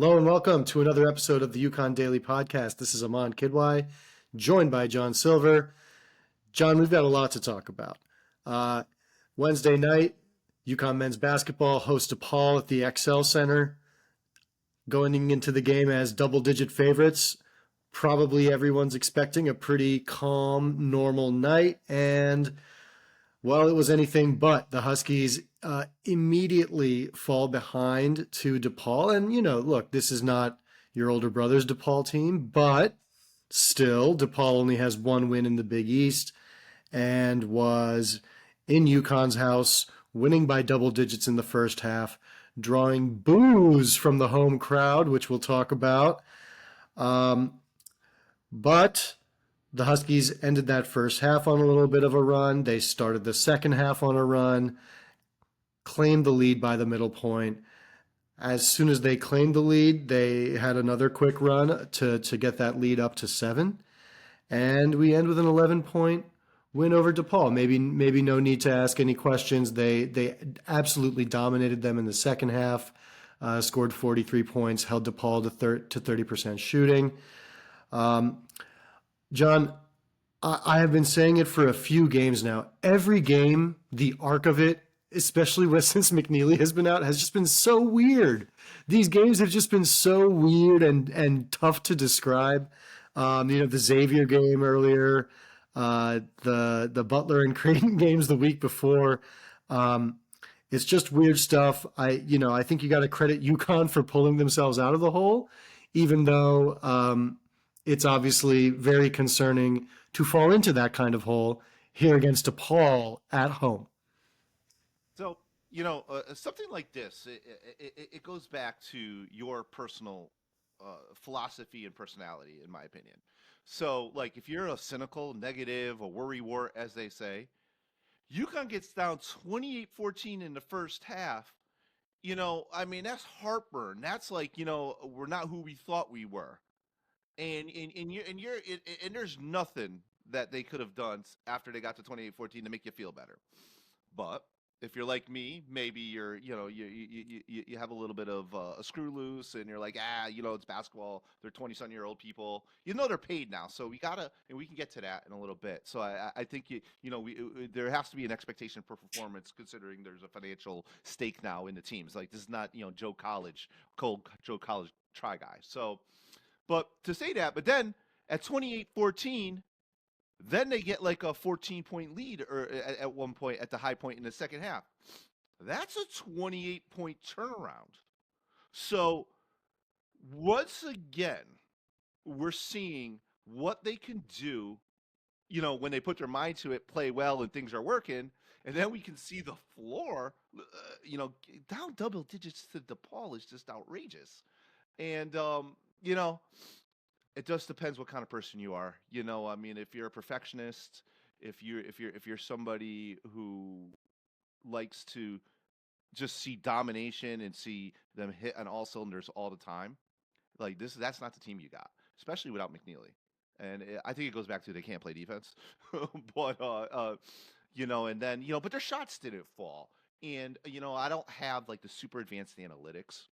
Hello and welcome to another episode of the UConn Daily Podcast. This is Aman Kidwai, joined by John Silver. John, we've got a lot to talk about. Uh, Wednesday night, UConn men's basketball hosts DePaul at the XL Center. Going into the game as double-digit favorites, probably everyone's expecting a pretty calm, normal night, and well, it was anything but. The Huskies immediately fall behind to DePaul. And, look, this is not your older brother's DePaul team, but still, DePaul only has one win in the Big East and was in UConn's house, winning by double digits in the first half, drawing boos from the home crowd, which we'll talk about. But the Huskies ended that first half on a little bit of a run. They started the second half on a run, claimed the lead by the middle point. As soon as they claimed the lead, they had another quick run to get that lead up to 7. And we end with an 11-point win over DePaul. Maybe no need to ask any questions. They absolutely dominated them in the second half, scored 43 points, held DePaul to 30% shooting. John, I have been saying it for a few games now. Every game, the arc of it, especially since McNeely has been out, has just been so weird. These games have just been so weird and tough to describe. The Xavier game earlier, the Butler and Creighton games the week before. It's just weird stuff. I think you got to credit UConn for pulling themselves out of the hole, even though it's obviously very concerning to fall into that kind of hole here against DePaul at home. So, something like this, it goes back to your personal philosophy and personality, in my opinion. So, like, if you're a cynical, negative, a worrywart, as they say, UConn gets down 28-14 in the first half. That's heartburn. That's like, we're not who we thought we were. And there's nothing that they could have done after they got to 28-14 to make you feel better. But if you're like me, maybe you have a little bit of a screw loose, and you're like, it's basketball. They're 20-some-year-old people. They're paid now, so and we can get to that in a little bit. So I think there has to be an expectation for performance, considering there's a financial stake now in the teams. Like, this is not Joe College try guy. So. But to say that, but then at 28-14, then they get like a 14-point lead or at one point at the high point in the second half. That's a 28-point turnaround. So once again, we're seeing what they can do, when they put their mind to it, play well, and things are working. And then we can see the floor, down double digits to DePaul is just outrageous. And it just depends what kind of person you are. If you're a perfectionist, if you're somebody who likes to just see domination and see them hit on all cylinders all the time, like that's not the team you got, especially without McNeely. And I think it goes back to they can't play defense, but and then but their shots didn't fall, and I don't have like the super advanced analytics,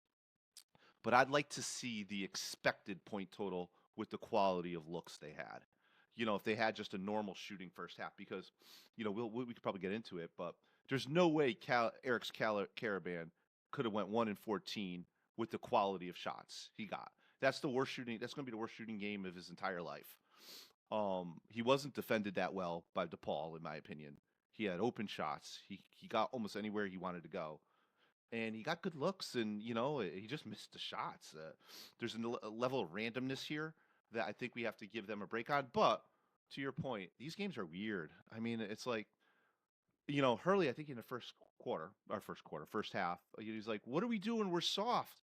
but I'd like to see the expected point total with the quality of looks they had. If they had just a normal shooting first half, because we could probably get into it, but there's no way Eric's Caravan could have went 1-14 with the quality of shots he got. That's the worst shooting. That's going to be the worst shooting game of his entire life. He wasn't defended that well by DePaul, in my opinion. He had open shots. He got almost anywhere he wanted to go, and he got good looks, and he just missed the shots. There's a level of randomness here that I think we have to give them a break on. But to your point, these games are weird. It's like, Hurley, I think in the first half, he's like, "What are we doing? We're soft.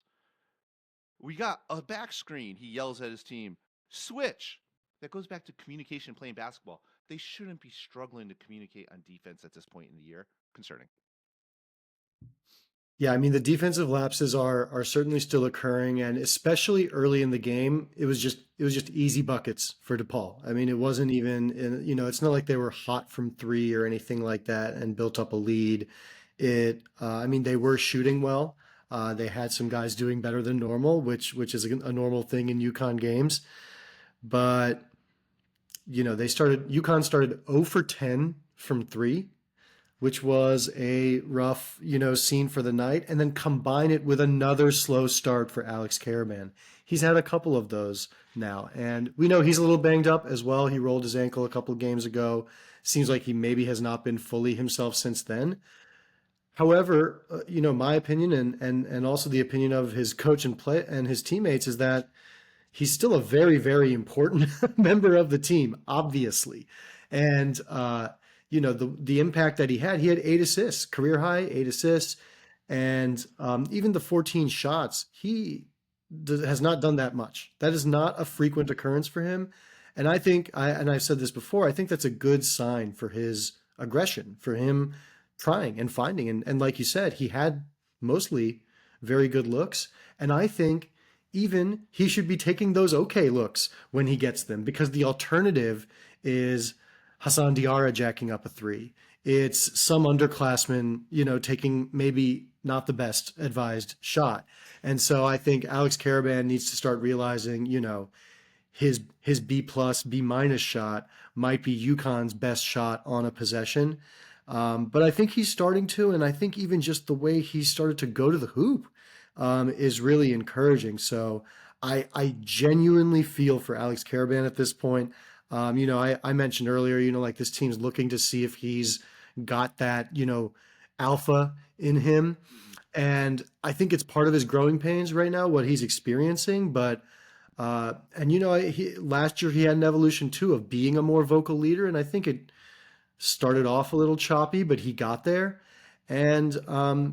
We got a back screen." He yells at his team, "Switch." That goes back to communication playing basketball. They shouldn't be struggling to communicate on defense at this point in the year. Concerning. Yeah, the defensive lapses are certainly still occurring, and especially early in the game, it was just easy buckets for DePaul. It wasn't even it's not like they were hot from three or anything like that and built up a lead. They were shooting well. They had some guys doing better than normal, which is a normal thing in UConn games. But UConn started 0 for 10 from three, which was a rough, scene for the night, and then combine it with another slow start for Alex Karaban. He's had a couple of those now, and we know he's a little banged up as well. He rolled his ankle a couple of games ago. Seems like he maybe has not been fully himself since then. However, my opinion and also the opinion of his coach and play and his teammates is that he's still a very, very important member of the team, obviously. And the impact that he had 8 assists, career high 8 assists, and even the 14 shots. He has not done that much. That is not a frequent occurrence for him. And I've said this before, I think that's a good sign for his aggression, for him trying and finding. And like you said, he had mostly very good looks. And I think even he should be taking those okay looks when he gets them, because the alternative is Hassan Diarra jacking up a three. It's some underclassman, taking maybe not the best advised shot. And so I think Alex Karaban needs to start realizing, his B plus, B minus shot might be UConn's best shot on a possession. But I think he's starting to, and I think even just the way he started to go to the hoop is really encouraging. So I genuinely feel for Alex Karaban at this point. I mentioned earlier, like this team's looking to see if he's got that, alpha in him. And I think it's part of his growing pains right now, what he's experiencing. But, last year he had an evolution too of being a more vocal leader. And I think it started off a little choppy, but he got there. And,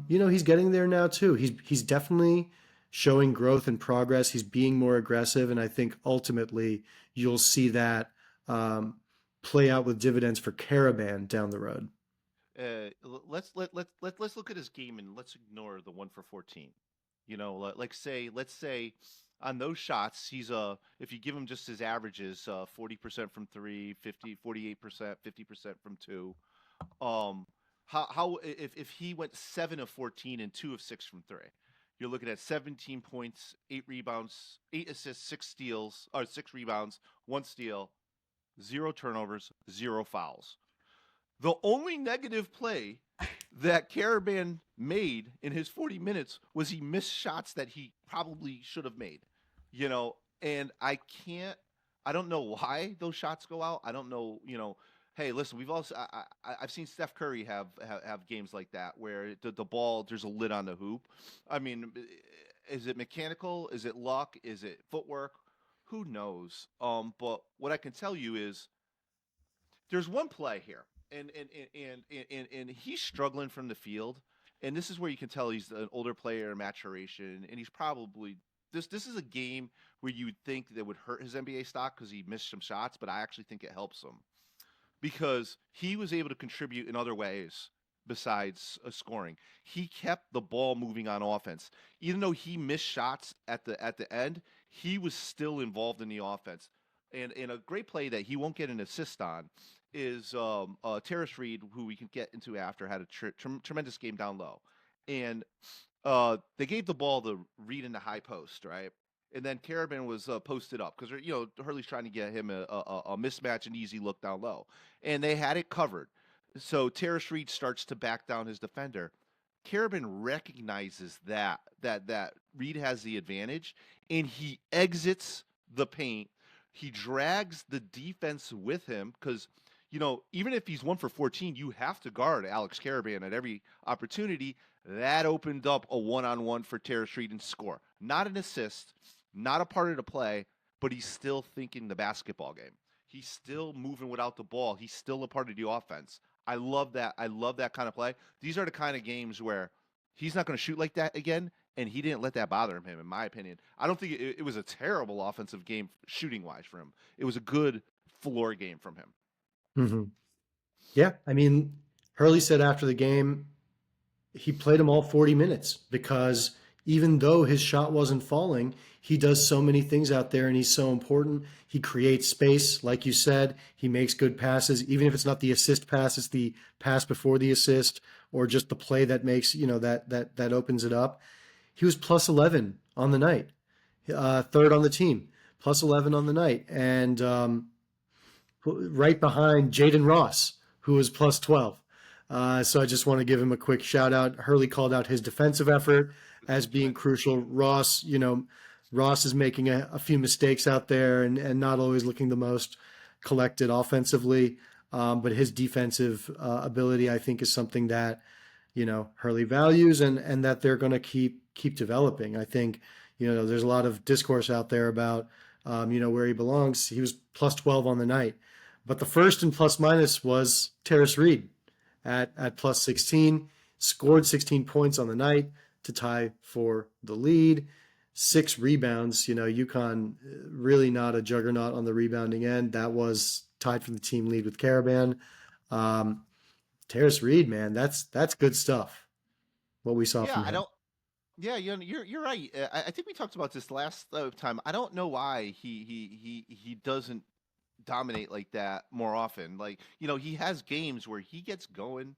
he's getting there now too. He's definitely showing growth and progress. He's being more aggressive. And I think ultimately you'll see that play out with dividends for Karaban down the road. Let's look at his game and let's ignore the 1 for 14. Let's say on those shots, if you give him just his averages, 40% from three, 48%, 50% from two. If he went 7 of 14 and 2 of 6 from three, you're looking at 17 points, 8 rebounds, 8 assists, 6 steals, or 6 rebounds, 1 steal, 0 turnovers, 0 fouls. The only negative play that Karaban made in his 40 minutes was he missed shots that he probably should have made, and I don't know why those shots go out. I don't know, hey, listen, I've seen Steph Curry have games like that where the ball, there's a lid on the hoop. I mean, is it mechanical? Is it luck? Is it footwork? Who knows? But what I can tell you is there's one play here, and he's struggling from the field, and this is where you can tell he's an older player, maturation, and he's probably this is a game where you would think that would hurt his NBA stock because he missed some shots, but I actually think it helps him because he was able to contribute in other ways besides scoring. He kept the ball moving on offense, even though he missed shots at the end. He was still involved in the offense, and a great play that he won't get an assist on is Terrace Reed, who we can get into after, had a tremendous game down low. And they gave the ball to Reed in the high post, right? And then Karaban was posted up because, Hurley's trying to get him a mismatch, an easy look down low. And they had it covered. So Terrace Reed starts to back down his defender. Karaban recognizes that Reed has the advantage, and he exits the paint. He drags the defense with him because, even if he's 1 for 14, you have to guard Alex Karaban at every opportunity. That opened up a one-on-one for Terrace Reed and score. Not an assist, not a part of the play, but he's still thinking the basketball game. He's still moving without the ball. He's still a part of the offense. I love that. I love that kind of play. These are the kind of games where he's not going to shoot like that again, and he didn't let that bother him, in my opinion. I don't think it was a terrible offensive game shooting-wise for him. It was a good floor game from him. Mm-hmm. Yeah, I mean, Hurley said after the game, he played him all 40 minutes because even though his shot wasn't falling, he does so many things out there and he's so important. He creates space, like you said. He makes good passes, even if it's not the assist pass, it's the pass before the assist or just the play that makes, that opens it up. he was plus 11 on the night, third on the team, plus 11 on the night, and right behind Jaden Ross, who was plus 12. So I just want to give him a quick shout out. Hurley called out his defensive effort as being crucial. Ross, Ross is making a few mistakes out there and not always looking the most collected offensively. But his defensive ability, I think, is something that Hurley values and that they're going to keep developing. I think there's a lot of discourse out there about where he belongs. He was plus 12 on the night, but the first in plus minus was Terrace Reed at plus 16, scored 16 points on the night to tie for the lead. 6 rebounds. UConn really not a juggernaut on the rebounding end. That was tied for the team lead with Caravan. Terrace Reed, man, that's good stuff. What we saw Yeah, from I him. don't. Yeah, you're right. I think we talked about this last time. I don't know why he doesn't dominate like that more often. Like he has games where he gets going,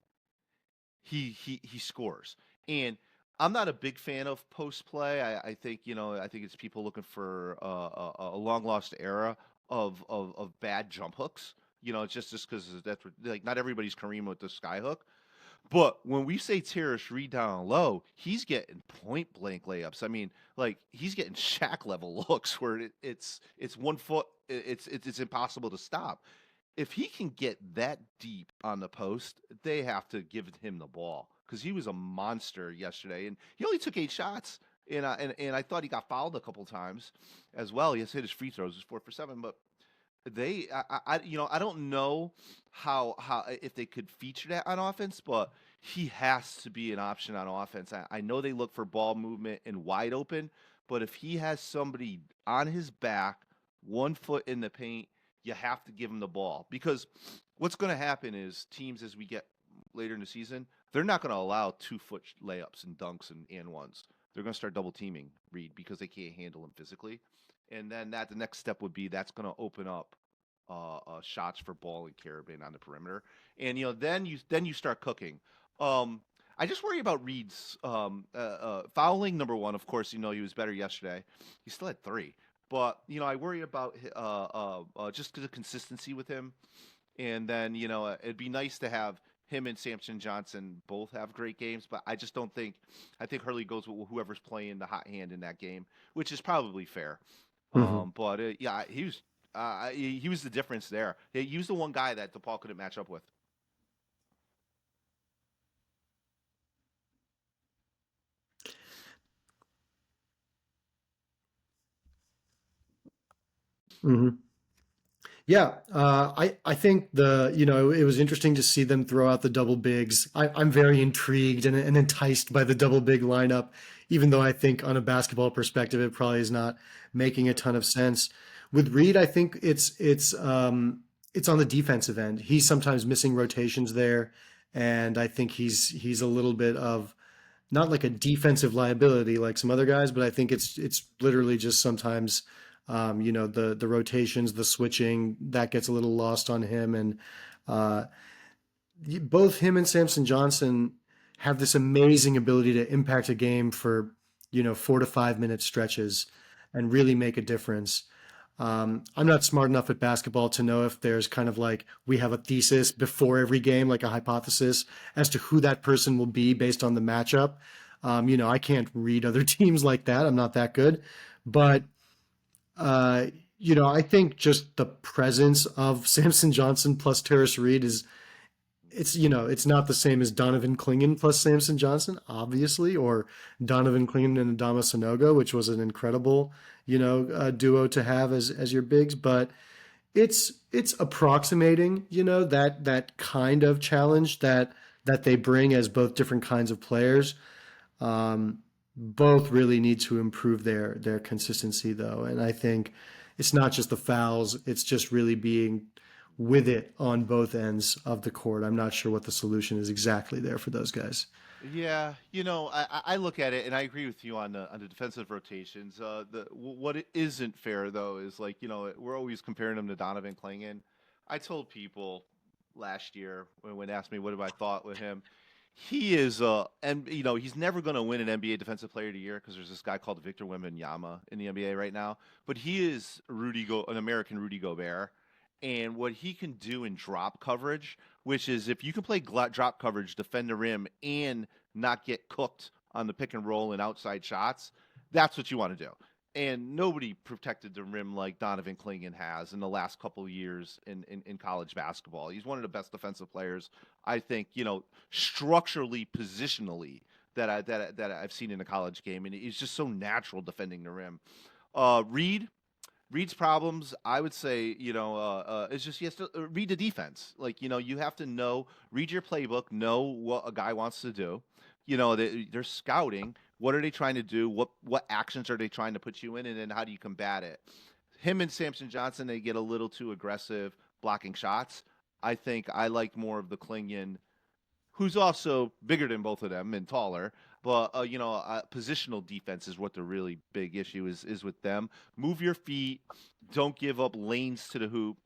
he scores, and I'm not a big fan of post play. I think I think it's people looking for a long lost era of bad jump hooks. It's just because that's like not everybody's Kareem with the sky hook. But when we say Terrace Reed down low, he's getting point blank layups. I mean, like he's getting Shaq level looks where it's 1 foot. It's impossible to stop. If he can get that deep on the post, they have to give him the ball because he was a monster yesterday, and he only took 8 shots. And I thought he got fouled a couple times as well. He has hit his free throws, he's 4 for 7, but I don't know how if they could feature that on offense, but he has to be an option on offense. I know they look for ball movement and wide open, but if he has somebody on his back, 1 foot in the paint, you have to give him the ball because what's going to happen is teams as we get later in the season, they're not going to allow 2 foot layups and dunks and ones. They're going to start double teaming Reed because they can't handle him physically, and then the next step would be that's going to open up shots for Ball and Carabin on the perimeter, and then you start cooking. Um, I just worry about Reed's fouling. Number one, of course, he was better yesterday. He still had 3, but I worry about just the consistency with him. And then it'd be nice to have him and Samson Johnson both have great games, but I just don't think. I think Hurley goes with whoever's playing the hot hand in that game, which is probably fair. Mm-hmm. But yeah, he was the difference there. He was the one guy that DePaul couldn't match up with. Mm-hmm. Yeah, I think it was interesting to see them throw out the double bigs. I'm very intrigued and enticed by the double big lineup, even though I think on a basketball perspective it probably is not making a ton of sense. With Reed, I think it's on the defensive end. He's sometimes missing rotations there, and I think he's a little bit of not like a defensive liability like some other guys, but I think it's literally just sometimes the rotations, the switching that gets a little lost on him, and uh, both him and Samson Johnson have this amazing ability to impact a game for 4 to 5 minute stretches and really make a difference. I'm not smart enough at basketball to know if there's kind of like we have a thesis before every game, like a hypothesis as to who that person will be based on the matchup. I can't read other teams like that. I'm not that good. But, uh, I think just the presence of Samson Johnson plus Terrace Reed it's not the same as Donovan Clingan plus Samson Johnson, obviously, or Donovan Clingan and Adama Sanogo, which was an incredible, duo to have as your bigs. But it's approximating, that kind of challenge that they bring as both different kinds of players. Um, Both really need to improve their consistency though, and I think it's not just the fouls; it's just really being with it on both ends of the court. I'm not sure what the solution is exactly there for those guys. Yeah, I look at it and I agree with you on the defensive rotations. What it isn't fair though is like we're always comparing him to Donovan Clingan. I told people last year when asked me what I thought with him, He is, and he's never going to win an NBA Defensive Player of the Year because there's this guy called Victor Wembanyama in the NBA right now. But he is an American Rudy Gobert, and what he can do in drop coverage, which is if you can play drop coverage, defend the rim, and not get cooked on the pick and roll and outside shots, that's what you want to do. And nobody protected the rim like Donovan Clingan has in the last couple of years in college basketball. He's one of the best defensive players, I think, structurally, positionally that I've seen in a college game, and he's just so natural defending the rim. Reed's problems, I would say, it's just he has to read the defense. Like, you have to read your playbook, know what a guy wants to do. They're scouting. What are they trying to do? What actions are they trying to put you in, and then how do you combat it? Him and Samson Johnson, they get a little too aggressive blocking shots. I think I like more of the Klingon, who's also bigger than both of them and taller. But positional defense is what the really big issue is with them. Move your feet. Don't give up lanes to the hoop.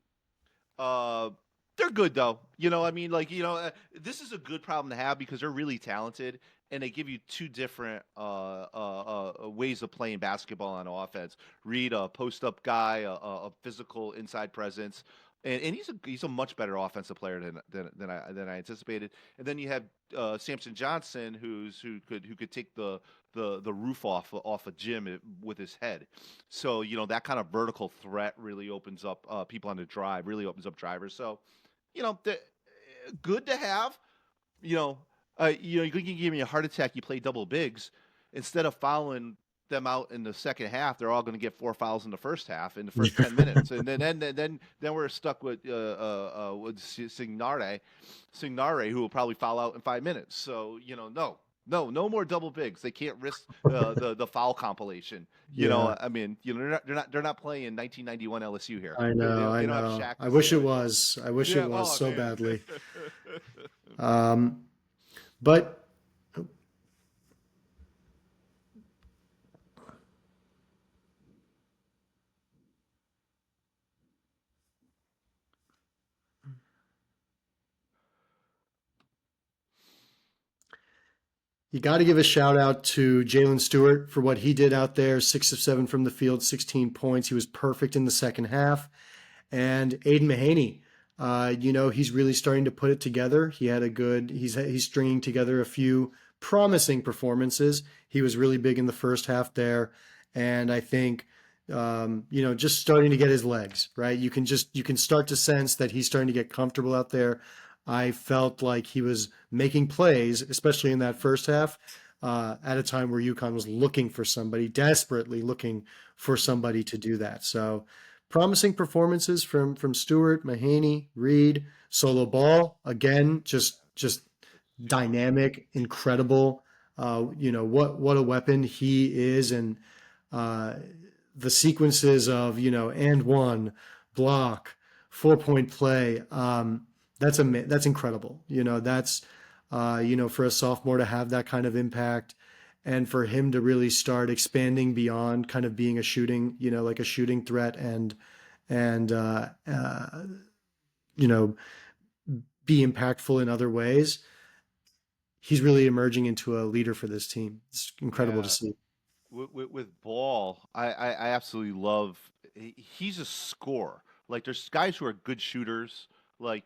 Uh, they're good though. This is a good problem to have because they're really talented and they give you two different ways of playing basketball on offense. Reed, a post up guy, a physical inside presence, and he's a much better offensive player than I anticipated. And then you have Samson Johnson, who could take the roof off a gym with his head. So that kind of vertical threat really opens up people on the drive, really opens up drivers. So good to have. You can give me a heart attack. You play double bigs instead of fouling them out in the second half. They're all going to get 4 fouls in the first half in the first 10 minutes, and then we're stuck with Signare, who will probably foul out in 5 minutes. So no more double bigs. They can't risk the foul compilation. I mean, they're not playing 1991 LSU here. I know, They I don't have know. Shaq I wish it Stanley. was. I wish Yeah. it was Oh so man. badly. But you got to give a shout out to Jalen Stewart for what he did out there. 6 of 7 from the field, 16 points. He was perfect in the second half. And Aiden Mahaney, he's really starting to put it together. He's stringing together a few promising performances. He was really big in the first half there. And I think, just starting to get his legs, right? You can start to sense that he's starting to get comfortable out there. I felt like he was making plays, especially in that first half, at a time where UConn was looking for somebody, desperately looking for somebody to do that. So promising performances from Stewart, Mahaney, Reed, solo ball again, just dynamic, incredible. What a weapon he is, and uh, the sequences of and one block, 4 point play. That's incredible. That's for a sophomore to have that kind of impact, and for him to really start expanding beyond kind of being a shooting, like a shooting threat, and you know be impactful in other ways. He's really emerging into a leader for this team. It's incredible to Yeah. see. With Ball, I absolutely love. He's a scorer. Like there's guys who are good shooters, like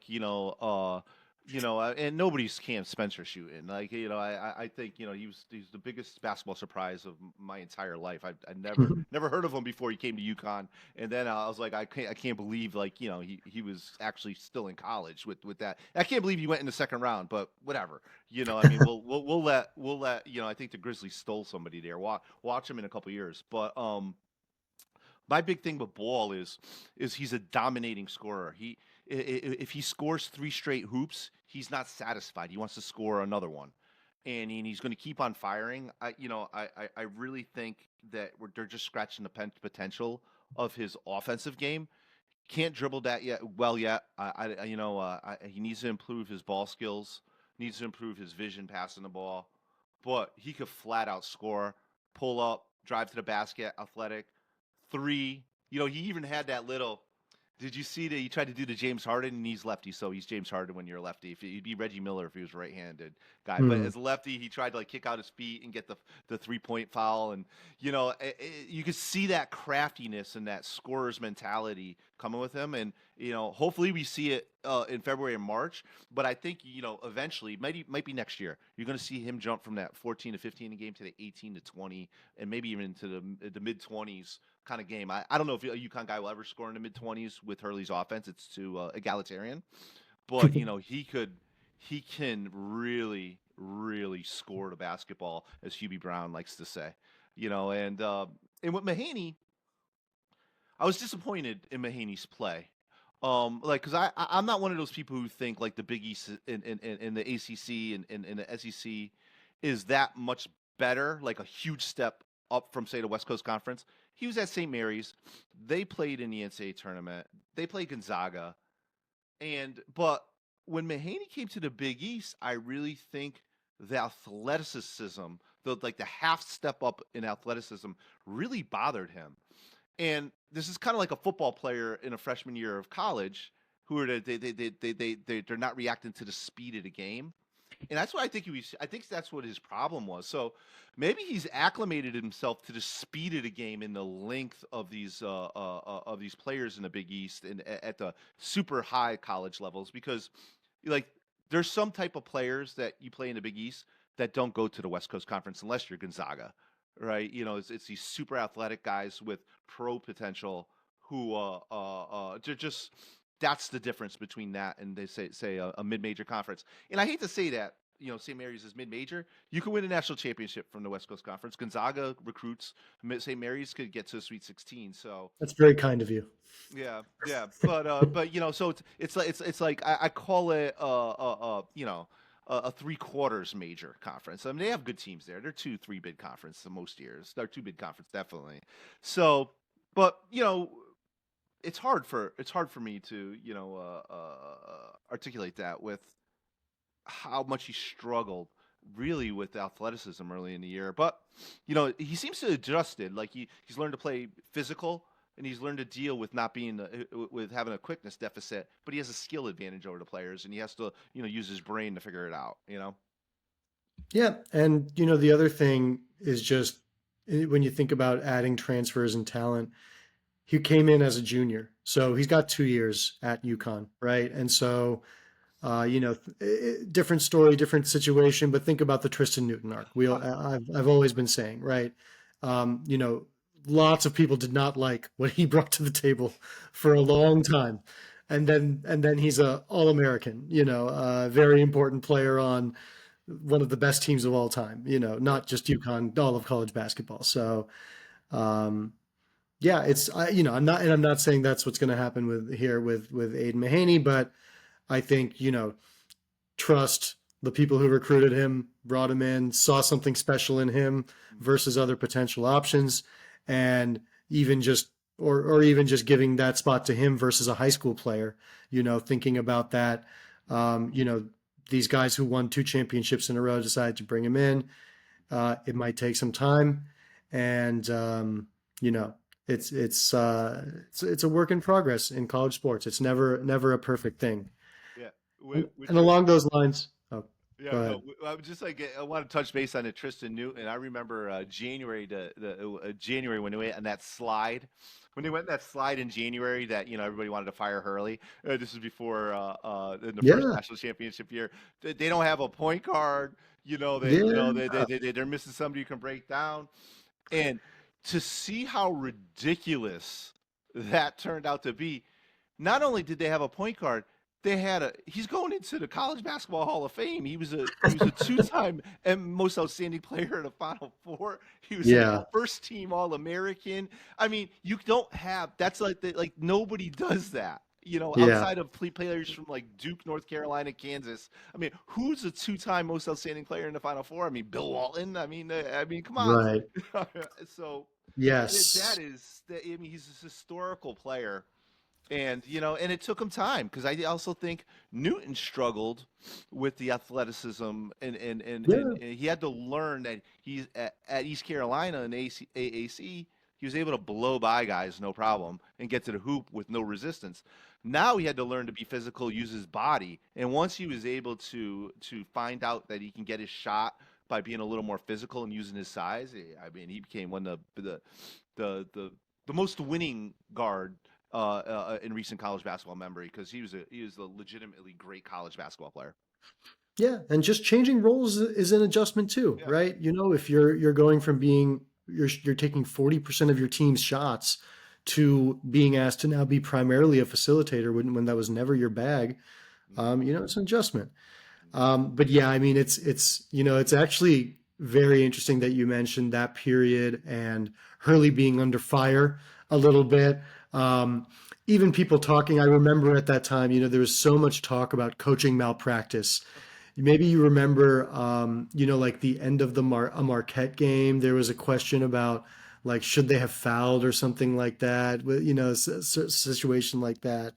and nobody's Cam Spencer shooting. Like I think he's the biggest basketball surprise of my entire life. I never heard of him before he came to UConn, and then I was like I can't believe like he was actually still in college with that. I can't believe he went in the second round, but whatever. I mean, we'll let I think the Grizzlies stole somebody there. Watch him in a couple years, but my big thing with Ball is he's a dominating scorer. If he scores 3 straight hoops, he's not satisfied. He wants to score another one, and he's going to keep on firing. I really think that they're just scratching the potential of his offensive game. Can't dribble that yet. He needs to improve his ball skills. Needs to improve his vision passing the ball, but he could flat out score, pull up, drive to the basket, athletic, three. He even had Did you see that he tried to do the James Harden, and he's lefty, so he's James Harden when you're a lefty. If he'd be Reggie Miller if he was a right-handed guy, but Hmm. as a lefty, he tried to like kick out his feet and get the 3-point foul, and you could see that craftiness and that scorer's mentality coming with him, and hopefully we see it in February and March. But I think eventually, might be next year, you're going to see him jump from that 14 to 15 a game to the 18 to 20, and maybe even into the mid 20s kind of game. I don't know if a UConn guy will ever score in the mid 20s with Hurley's offense. It's too egalitarian, but he can really score the basketball, as Hubie Brown likes to say. And with Mahaney, I was disappointed in Mahaney's play. Like, cause I'm not one of those people who think like the Big East and the ACC and the SEC is that much better, like a huge step up from say the West Coast Conference. He was at St. Mary's. They played in the NCAA tournament. They played Gonzaga, but when Mahaney came to the Big East, I really think the athleticism, the half step up in athleticism, really bothered him. And this is kind of like a football player in a freshman year of college who are they're not reacting to the speed of the game. And that's what I think I think that's what his problem was. So maybe he's acclimated himself to the speed of the game and the length of these players in the Big East and at the super high college levels, because like there's some type of players that you play in the Big East that don't go to the West Coast Conference unless you're Gonzaga, right? It's these super athletic guys with pro potential who they're just that's the difference between that and they say a mid-major conference. And I hate to say that, St. Mary's is mid-major. You can win a national championship from the West Coast Conference. Gonzaga recruits. St. Mary's could get to a Sweet 16. So That's very kind of you. yeah, but so it's like I call it a three-quarters major conference. I mean, they have good teams there. They're 2-3 bid conference most years. They're 2 bid conference definitely. So, but it's hard for me to articulate that with how much he struggled really with athleticism early in the year. But he seems to have adjusted. Like he's learned to play physical, and he's learned to deal with not being with having a quickness deficit. But he has a skill advantage over the players, and he has to use his brain to figure it out. Yeah, and the other thing is just when you think about adding transfers and talent, he came in as a junior, so he's got 2 years at UConn, right? And so, different story, different situation, but think about the Tristan Newton arc. I've always been saying, right? Um, you know, Lots of people did not like what he brought to the table for a long time, and then he's a All American, a very important player on one of the best teams of all time, not just UConn, all of college basketball. So, um, yeah, I'm not saying that's what's going to happen with Aiden Mahaney, but I think trust the people who recruited him, brought him in, saw something special in him versus other potential options, and even just or even just giving that spot to him versus a high school player. Thinking about that, um, you know, these guys who won 2 championships in a row decided to bring him in. It might take some time, and you know, it's a work in progress in college sports. It's never a perfect thing. Yeah, And, with and Tristan. along those lines, oh, Yeah, go no, ahead. I was just like I want to touch base on the Tristan Newton. I remember January January when they went on that slide. When they went on that slide in January, that everybody wanted to fire Hurley. This is before in the first Yeah, national championship year. They don't have a point guard. yeah, They're missing somebody who can break down. And to see how ridiculous that turned out to be, not only did they have a point guard, he's going into the College Basketball Hall of Fame. He was a two-time and most outstanding player in the Final Four. He was a yeah, first team All American. I mean, you don't have that's like nobody does that. yeah, Outside of players from like Duke, North Carolina, Kansas. I mean, who's a two-time most outstanding player in the Final Four? I mean, Bill Walton. I mean, come on. right. So that Yes, is, I mean, he's a historical player, and it took him time because I also think Newton struggled with the athleticism, and yeah, he had to learn that he's at East Carolina in AAC. he was able to blow by guys no problem and get to the hoop with no resistance. Now he had to learn to be physical, use his body, and once he was able to find out that he can get his shot by being a little more physical and using his size, I mean, he became one of the the most winning guard in recent college basketball memory because he was a legitimately great college basketball player. Yeah, and just changing roles is an adjustment too, Yeah. right? You know, if you're going from being you're taking 40% of your team's shots to being asked to now be primarily a facilitator when that was never your bag, you know, it's an adjustment. But yeah, I mean, it's you know, it's actually very interesting that you mentioned that period and Hurley being under fire a little bit. Even people talking, I remember at that time, you know, there was so much talk about coaching malpractice. Maybe you remember, you know, like the end of a Marquette game, there was a question about like should they have fouled or something like that. You know, situation like that.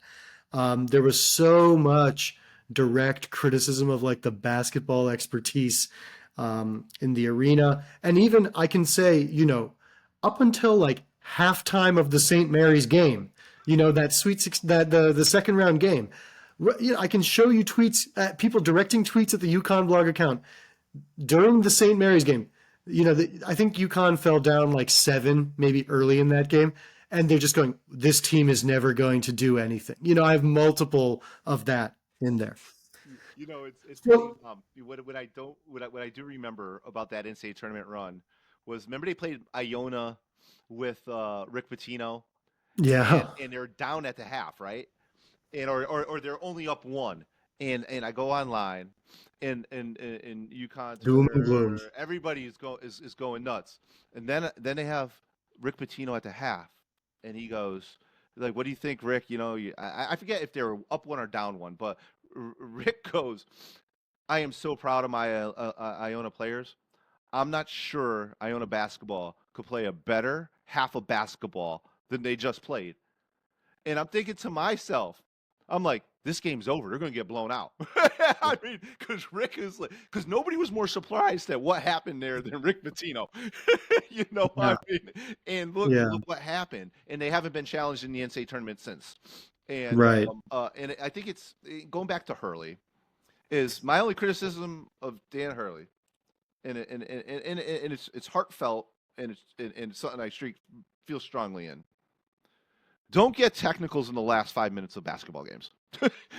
There was so much direct criticism of like the basketball expertise in the arena. And even I can say, you know, up until like halftime of the St. Mary's game, you know, that the second round game, you know, I can show you tweets, people directing tweets at the UConn blog account during the St. Mary's game. You know, I think UConn fell down like 7, maybe early in that game. And they're just going, this team is never going to do anything. You know, I have multiple of that in there. You know, it's funny. So, What I do remember about that NCAA tournament run was remember they played Iona with Rick Pitino, yeah, and they're down at the half, right? And or they're only up one, and I go online, and UConn doom and gloom. Twitter, everybody is going nuts, and then they have Rick Pitino at the half, and he goes like, "What do you think, Rick? You know, I forget if they were up one or down one, but Rick goes, I am so proud of my Iona players. I'm not sure Iona basketball could play a better half of basketball than they just played." And I'm thinking to myself, I'm like, this game's over. They're going to get blown out. I mean, because Rick is like, because nobody was more surprised at what happened there than Rick Pitino. You know what Yeah, I mean? And yeah, look what happened. And they haven't been challenged in the NCAA tournament since. right. And I think it's going back to Hurley is my only criticism of Dan Hurley, and it's heartfelt and it's something feel strongly in. Don't get technicals in the last 5 minutes of basketball games.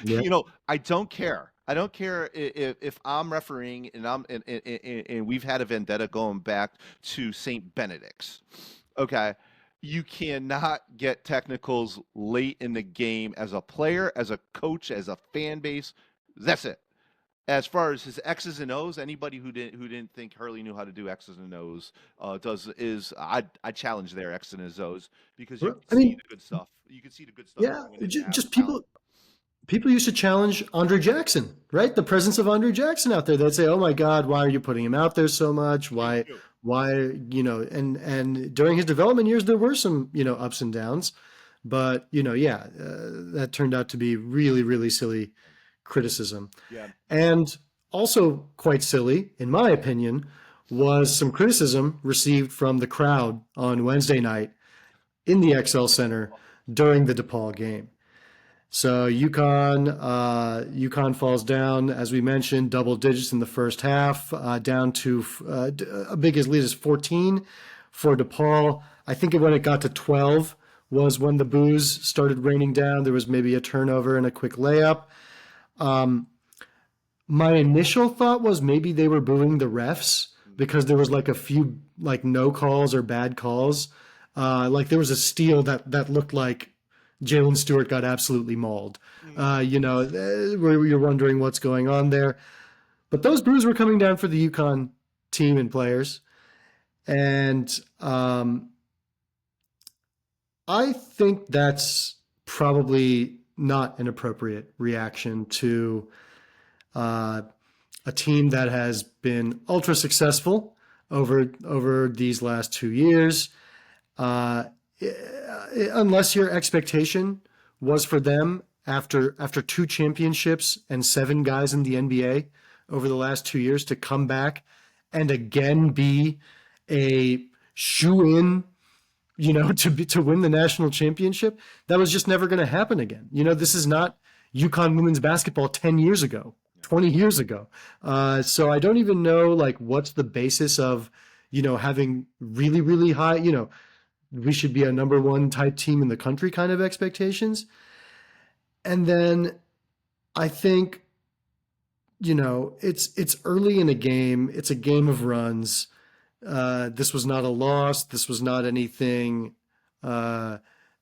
Yeah, You know, I don't care. I don't care if I'm refereeing and we've had a vendetta going back to St. Benedict's. Okay. You cannot get technicals late in the game as a player, as a coach, as a fan base. That's it. As far as his X's and O's, anybody who didn't think Hurley knew how to do X's and O's I challenge their X's and O's because you can I see mean, the good stuff. You can see the good stuff yeah, even when they didn't have just the talent. people used to challenge Andre Jackson, right? The presence of Andre Jackson out there. They'd say, "Oh my God, why are you putting him out there so much? Me too. Why, you know?" And during his development years, there were some, you know, ups and downs, but you know, yeah, that turned out to be really, really silly criticism. Yeah. And also quite silly, in my opinion, was some criticism received from the crowd on Wednesday night in the XL Center during the DePaul game. So UConn falls down, as we mentioned, double digits in the first half, down to a big as lead as 14 for DePaul. I think when it got to 12 was when the boos started raining down. There was maybe a turnover and a quick layup. My initial thought was maybe they were booing the refs because there was like a few like no calls or bad calls. Like there was a steal that looked like Jalen Stewart got absolutely mauled. You know, where you're wondering what's going on there. But those boos were coming down for the UConn team and players, and I think that's probably not an appropriate reaction to a team that has been ultra successful over these last 2 years. Uh, unless your expectation was for them after 2 championships and 7 guys in the NBA over the last 2 years to come back and again be a shoe-in to win the national championship. That was just never going to happen again. This is not UConn women's basketball 10 years ago, 20 years ago. So I don't even know like what's the basis of, having really, really high, we should be a number one type team in the country kind of expectations. And then I think, it's early in a game. It's a game of runs. This was not a loss. This was not anything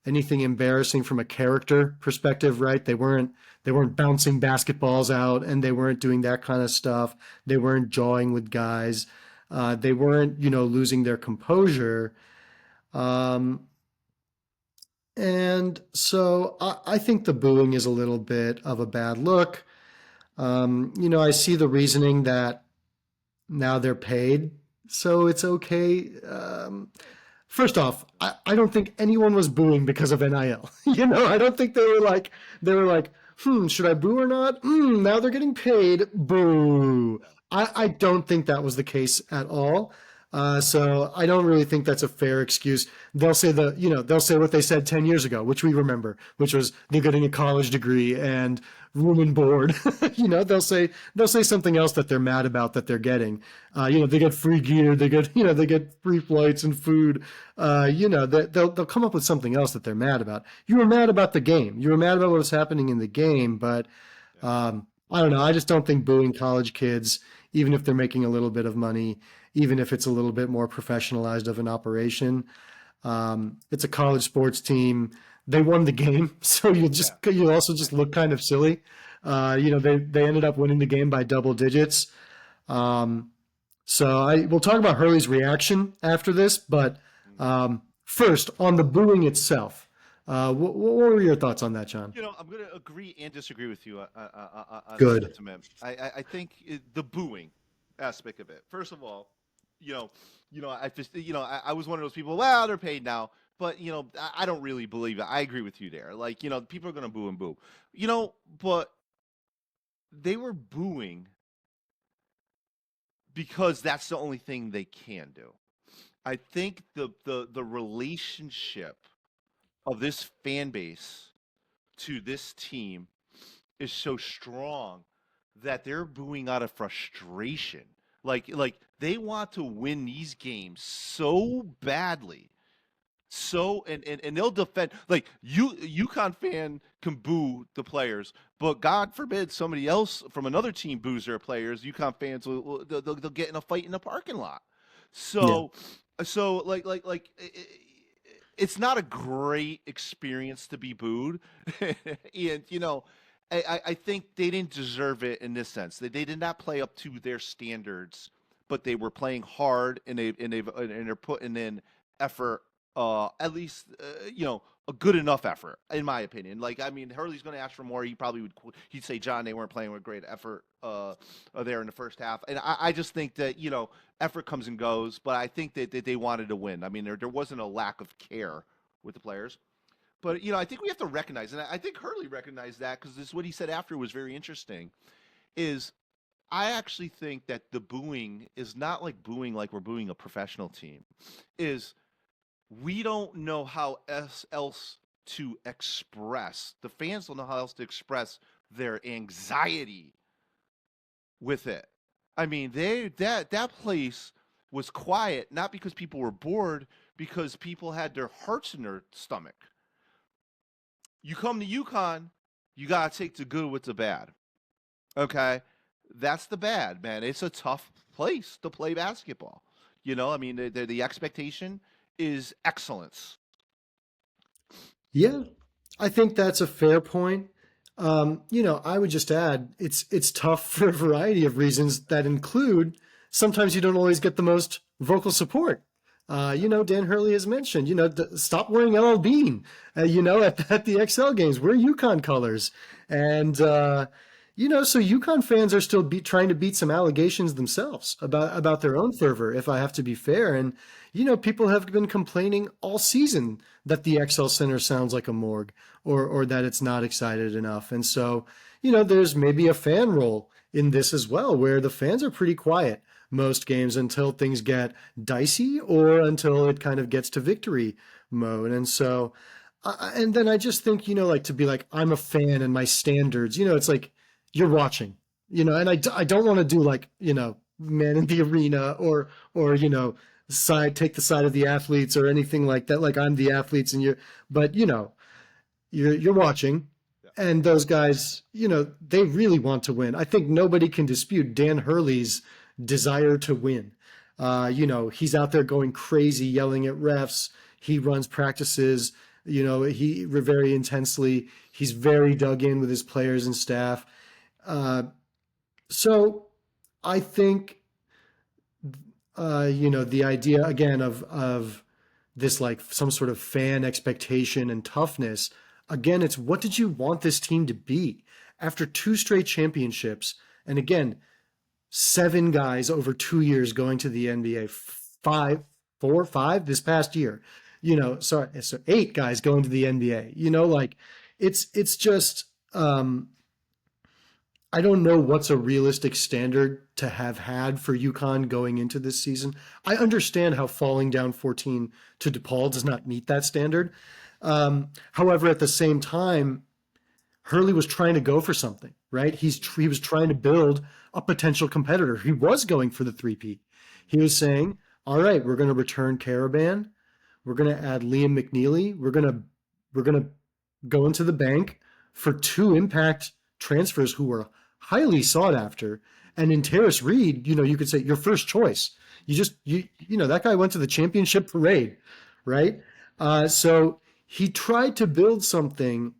embarrassing from a character perspective, right? They weren't bouncing basketballs out, and they weren't doing that kind of stuff. They weren't jawing with guys. They weren't, losing their composure. And so I think the booing is a little bit of a bad look. I see the reasoning that now they're paid, so it's okay. First off, I don't think anyone was booing because of NIL. I don't think they were like, should I boo or not? Now they're getting paid. Boo. I don't think that was the case at all. So I don't really think that's a fair excuse. They'll say they'll say what they said 10 years ago, which we remember, which was they're getting a college degree and room and board. They'll say something else that they're mad about that they're getting. They get free gear, they get free flights and food. They'll come up with something else that they're mad about. You were mad about the game. You were mad about what was happening in the game, but I don't know. I just don't think booing college kids, even if they're making a little bit of money, even if it's a little bit more professionalized of an operation. It's a college sports team. They won the game, so you also just look kind of silly. They ended up winning the game by double digits. So we'll talk about Hurley's reaction after this, but first on the booing itself, what were your thoughts on that, John? I'm going to agree and disagree with you on Good. the sentiment. I think the booing aspect of it. First of all, I just, I was one of those people. Well, they're paid now, but I don't really believe it. I agree with you there. Like, people are going to boo and boo, but they were booing because that's the only thing they can do. I think the relationship of this fan base to this team is so strong that they're booing out of frustration. Like they want to win these games so badly. So and they'll defend, like UConn fan can boo the players, but God forbid somebody else from another team boos their players. UConn fans they'll get in a fight in the parking lot. So like it's not a great experience to be booed, and I think they didn't deserve it in this sense. They did not play up to their standards, but they were playing hard and they're putting in effort. At least a good enough effort, in my opinion. Like, I mean, Hurley's going to ask for more. He probably he'd say, John, they weren't playing with great effort there in the first half. And I just think that effort comes and goes, but I think that they wanted to win. I mean, there wasn't a lack of care with the players. But, I think we have to recognize, and I think Hurley recognized that, because this what he said after was very interesting, is I actually think that the booing is not like booing like we're booing a professional team. Is we don't know how else to express, the fans don't know how else to express their anxiety with it. I mean, that place was quiet, not because people were bored, because people had their hearts in their stomach. You come to UConn, you got to take the good with the bad. Okay? That's the bad, man. It's a tough place to play basketball. I mean, the expectation is excellence. Yeah, I think that's a fair point. I would just add it's tough for a variety of reasons that include sometimes you don't always get the most vocal support. Dan Hurley has mentioned, stop wearing LL Bean, at the XL games, wear UConn colors. And, so UConn fans are still trying to beat some allegations themselves about their own fervor, if I have to be fair. And, people have been complaining all season that the XL Center sounds like a morgue or that it's not excited enough. And so, there's maybe a fan role in this as well, where the fans are pretty quiet. most games until things get dicey or until it kind of gets to victory mode. And so, and then I just think, like to be like, I'm a fan and my standards, it's like you're watching, and I don't want to do like, man in the arena or, take the side of the athletes or anything like that. Like I'm the athletes and but you're watching. And those guys, they really want to win. I think nobody can dispute Dan Hurley's desire to win. He's out there going crazy, yelling at refs. He runs practices, he very intensely. He's very dug in with his players and staff. So I think, the idea again of this like some sort of fan expectation and toughness. Again, it's what did you want this team to be after 2 straight championships? And again, 7 guys over 2 years going to the NBA, 5 this past year, so 8 guys going to the NBA, like it's just, I don't know what's a realistic standard to have had for UConn going into this season. I understand how falling down 14 to DePaul does not meet that standard. However, at the same time, Hurley was trying to go for something, right? He was trying to build a potential competitor. He was going for the three-peat. He was saying, all right, we're going to return Caravan. We're going to add Liam McNeely. We're going to go into the bank for 2 impact transfers who were highly sought after. And in Terrace Reed, you could say your first choice. That guy went to the championship parade, right? So he tried to build something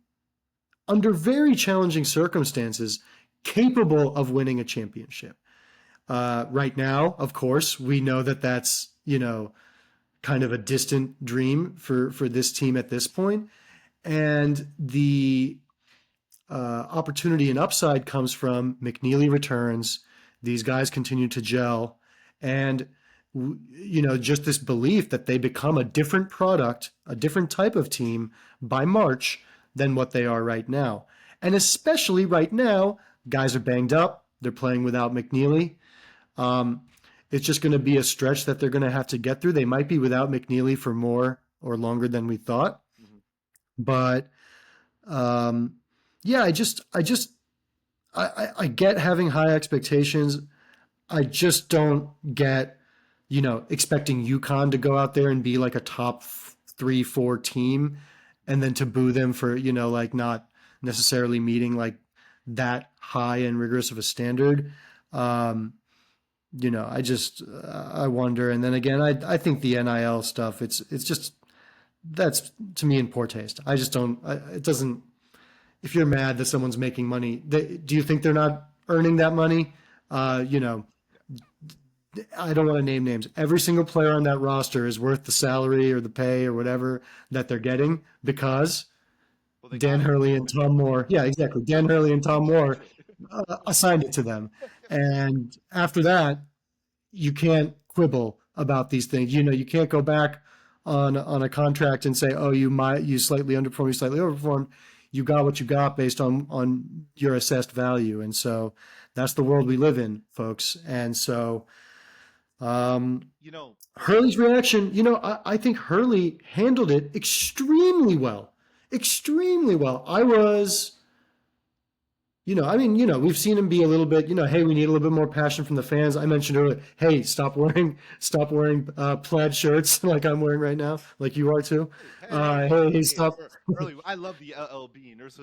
under very challenging circumstances capable of winning a championship. Right now, of course, we know that that's, kind of a distant dream for this team at this point. And the opportunity and upside comes from McNeely returns. These guys continue to gel. And, just this belief that they become a different product, a different type of team by March than what they are right now. And especially right now, guys are banged up. They're playing without McNeely. It's just going to be a stretch that they're going to have to get through. They might be without McNeely for more or longer than we thought. Mm-hmm. But yeah, I get having high expectations. I just don't get, expecting UConn to go out there and be like a top 3-4 team and then to boo them for, like not necessarily meeting like that high and rigorous of a standard. I wonder. And then again, I think the NIL stuff, it's just, that's to me in poor taste. I just don't, it doesn't, if you're mad that someone's making money, do you think they're not earning that money? I don't want to name names. Every single player on that roster is worth the salary or the pay or whatever that they're getting because Dan Hurley and Tom Moore. Yeah, exactly. Dan Hurley and Tom Moore assigned it to them. And after that, you can't quibble about these things. You can't go back on a contract and say, oh, you slightly underperformed, you slightly overperformed. You got what you got based on your assessed value. And so that's the world we live in, folks. And so Hurley's reaction, I think Hurley handled it extremely well. Extremely well. I was, we've seen him be a little bit, hey, we need a little bit more passion from the fans. I mentioned earlier, hey, stop wearing plaid shirts like I'm wearing right now, like you are too. Hey, stop. Early, I love the LL Bean. There's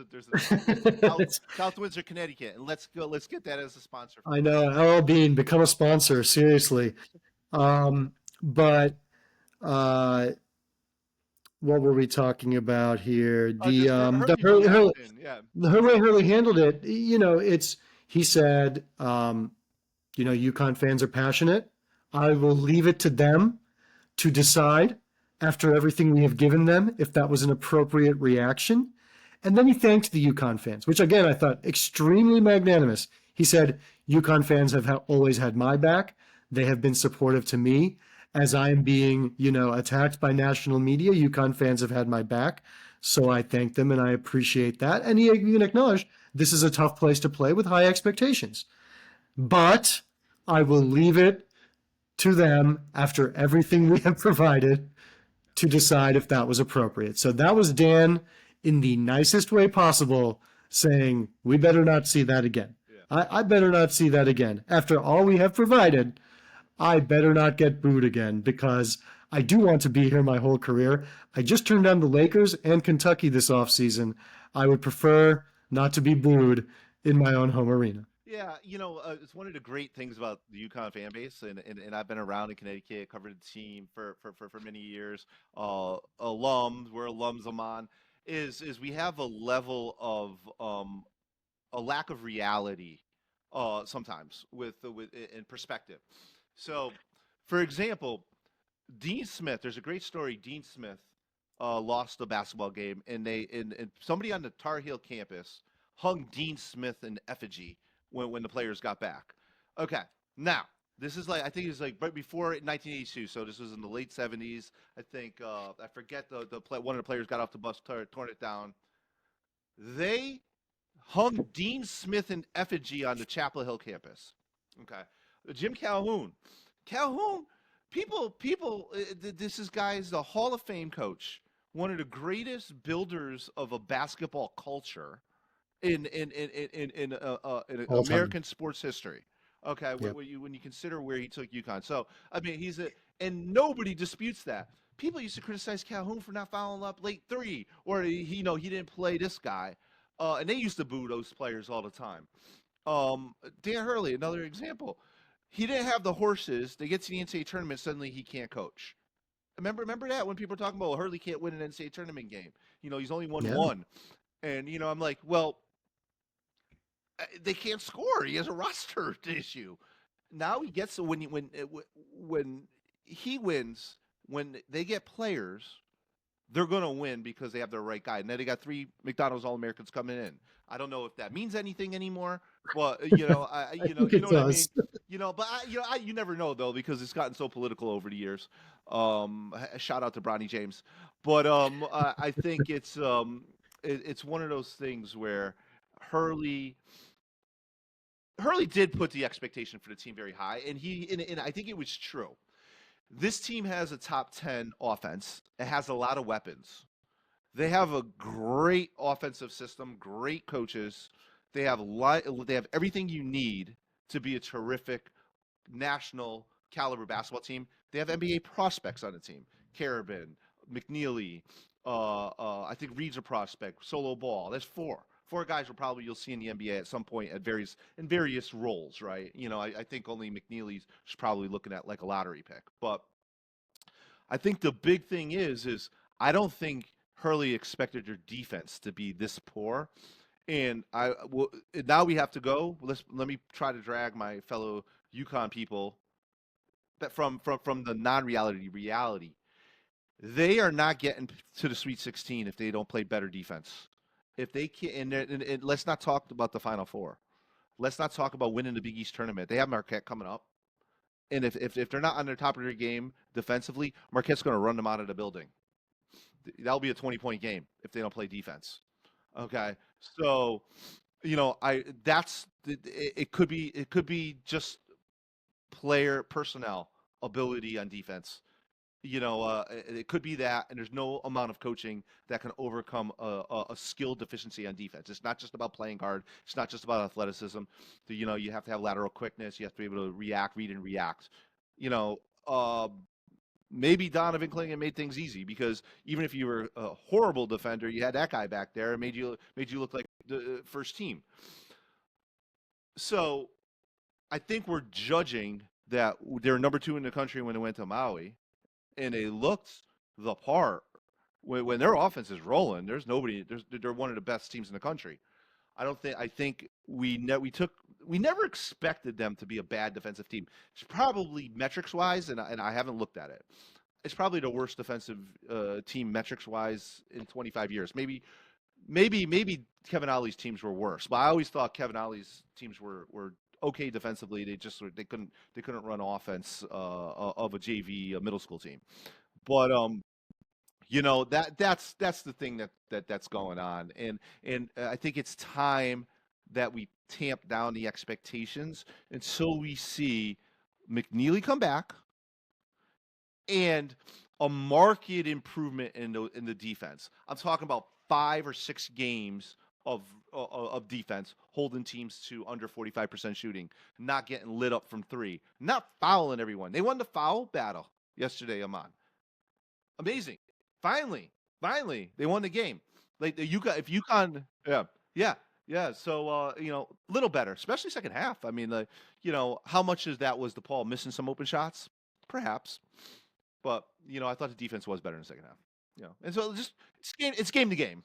South Windsor, Connecticut, and let's get that as a sponsor. I know, LL Bean, become a sponsor, seriously. But what were we talking about here? The way Hurley handled it, he said, UConn fans are passionate. I will leave it to them to decide after everything we have given them if that was an appropriate reaction. And then he thanked the UConn fans, which again, I thought extremely magnanimous. He said, UConn fans have always had my back. They have been supportive to me. As I am being, attacked by national media, UConn fans have had my back. So I thank them and I appreciate that. And he even acknowledged this is a tough place to play with high expectations. But I will leave it to them after everything we have provided to decide if that was appropriate. So that was Dan in the nicest way possible saying, we better not see that again. Yeah. I better not see that again. After all we have provided, I better not get booed again because I do want to be here my whole career. I just turned down the Lakers and Kentucky this offseason. I would prefer not to be booed in my own home arena. Yeah, it's one of the great things about the UConn fan base, and I've been around in Connecticut, covered the team for many years. Alums, we're alums, Amon, is we have a level of a lack of reality sometimes with in perspective. So, for example, Dean Smith, there's a great story. Dean Smith lost a basketball game, and somebody on the Tar Heel campus hung Dean Smith in effigy when the players got back. Okay, now this is like I think it was like right before 1982, so this was in the late 70s. I think I forget one of the players got off the bus, torn it down. They hung Dean Smith in effigy on the Chapel Hill campus. Okay, Jim Calhoun. Calhoun, this is guys the Hall of Fame coach, one of the greatest builders of a basketball culture in All time. American sports history. Okay, Yep. when you consider where he took UConn, so I mean and nobody disputes that. People used to criticize Calhoun for not fouling up late three, or he didn't play this guy, and they used to boo those players all the time. Dan Hurley, another example. He didn't have the horses. They get to the NCAA tournament, suddenly he can't coach. Remember that when people are talking about, well, Hurley can't win an NCAA tournament game. He's only won Yeah. one. And, I'm like, well, they can't score. He has a roster issue. Now he gets when he wins, when they get players, they're going to win because they have the right guy. And then they got 3 McDonald's All-Americans coming in. I don't know if that means anything anymore, but I think it what I mean. does. But you never know though because it's gotten so political over the years. Shout out to Bronny James, but I think it's one of those things where Hurley did put the expectation for the team very high, and I think it was true. This team has a top 10 offense. It has a lot of weapons. They have a great offensive system, great coaches. They have everything you need to be a terrific national caliber basketball team. They have NBA prospects on the team. Carabin, McNeely, I think Reed's a prospect, Solo Ball. That's 4 guys you'll see in the NBA at some point in various roles, right? I think only McNeely's probably looking at like a lottery pick. But I think the big thing is I don't think Hurley expected your defense to be this poor. And now we have to go. Let me try to drag my fellow UConn people that from the reality. They are not getting to the Sweet 16 if they don't play better defense. If they can, and let's not talk about the Final Four. Let's not talk about winning the Big East tournament. They have Marquette coming up, and if they're not on their top of their game defensively, Marquette's going to run them out of the building. That'll be a 20-point game if they don't play defense. Okay, so it could be just player personnel ability on defense. It could be that, and there's no amount of coaching that can overcome a skill deficiency on defense. It's not just about playing hard. It's not just about athleticism. You have to have lateral quickness. You have to be able to read and react. Maybe Donovan Clingan made things easy because even if you were a horrible defender, you had that guy back there and made you look like the first team. So I think we're judging that they're number 2 in the country when they went to Maui, and they looked the part. When their offense is rolling, there's nobody. They're one of the best teams in the country. I think we never expected them to be a bad defensive team. It's probably metrics wise, and I haven't looked at it. It's probably the worst defensive team metrics wise in 25 years. Maybe Kevin Ollie's teams were worse, but I always thought Kevin Ollie's teams were okay defensively. They couldn't run offense of a JV middle school team. But that's the thing that's going on, and I think it's time that we tamp down the expectations until we see McNeely come back. and a marked improvement in the defense. I'm talking about 5 or 6 games of of defense, holding teams to under 45% shooting, not getting lit up from three, not fouling everyone. They won the foul battle yesterday, Aman. Amazing. Finally, finally, they won the game. Like the UConn, if UConn, yeah, yeah, yeah. So a little better, especially second half. I mean, like, how much of that was DePaul missing some open shots? Perhaps, but I thought the defense was better in the second half. And so just it's game to game.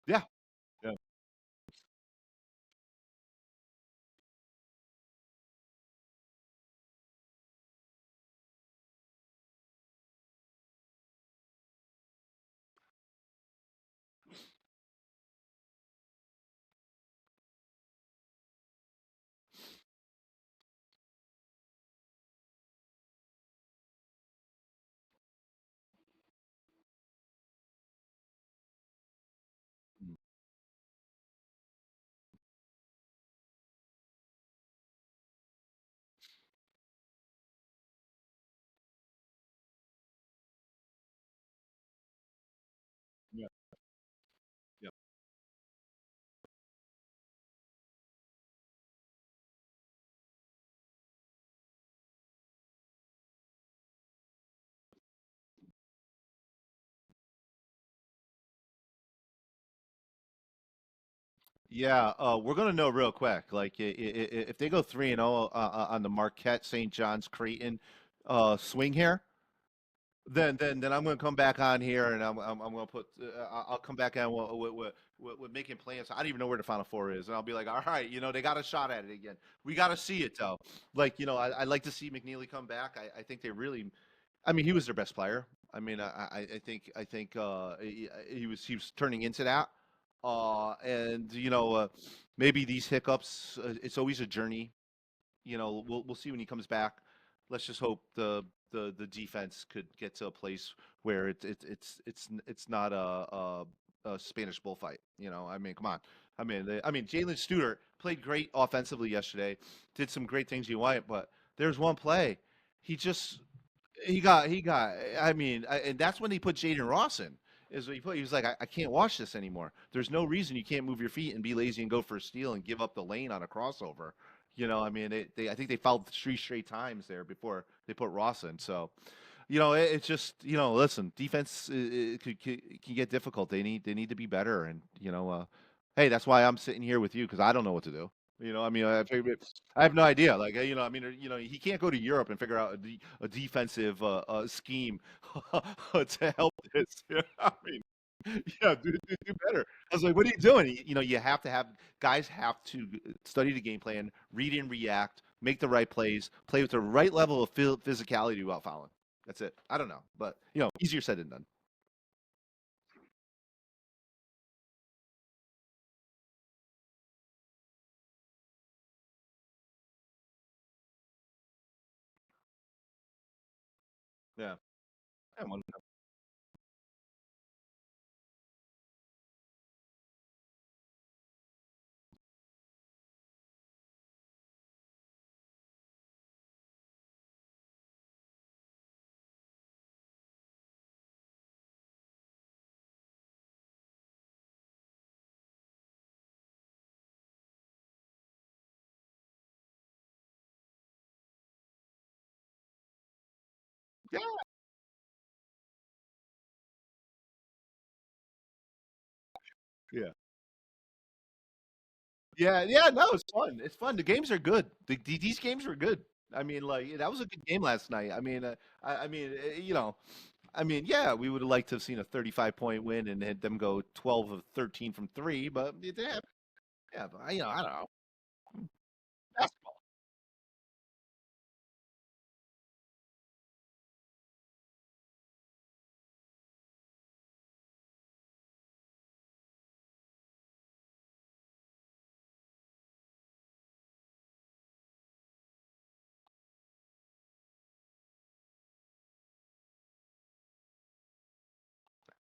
Yeah, yeah, yeah, yeah. Yeah, we're gonna know real quick. Like, if they go 3-0 on the Marquette St. John's Creighton swing here, then I'm gonna come back on here and I'm gonna put I'll come back on with making plans. I don't even know where the Final Four is, and I'll be like, all right, they got a shot at it again. We got to see it though. Like, I like to see McNeely come back. I think they really, I mean, he was their best player. I mean, I think he was turning into that. And maybe these hiccups. It's always a journey. We'll see when he comes back. Let's just hope the defense could get to a place where it's not a Spanish bullfight. I mean, come on. I mean, Jalen Stewart played great offensively yesterday. Did some great things you want, but there's one play. He just he got. I mean, and that's when they put Jaden Ross in. Is what he was like, I can't watch this anymore. There's no reason you can't move your feet and be lazy and go for a steal and give up the lane on a crossover. I mean, I think they fouled 3 straight times there before they put Ross in. So, it's just, listen, defense can get difficult. They need to be better, and hey, that's why I'm sitting here with you because I don't know what to do. I mean, I have no idea. Like, I mean, he can't go to Europe and figure out a defensive scheme to help this. I mean, yeah, do better. I was like, what are you doing? You have to have guys have to study the game plan, read and react, make the right plays, play with the right level of physicality without fouling. That's it. I don't know, but easier said than done. Yeah. Yeah, yeah, yeah, yeah, yeah. No, it's fun. It's fun. The games are good. These games are good. I mean, like that was a good game last night. I mean, yeah, we would have liked to have seen a 35-point win and had them go 12 of 13 from three, but yeah, but I don't know.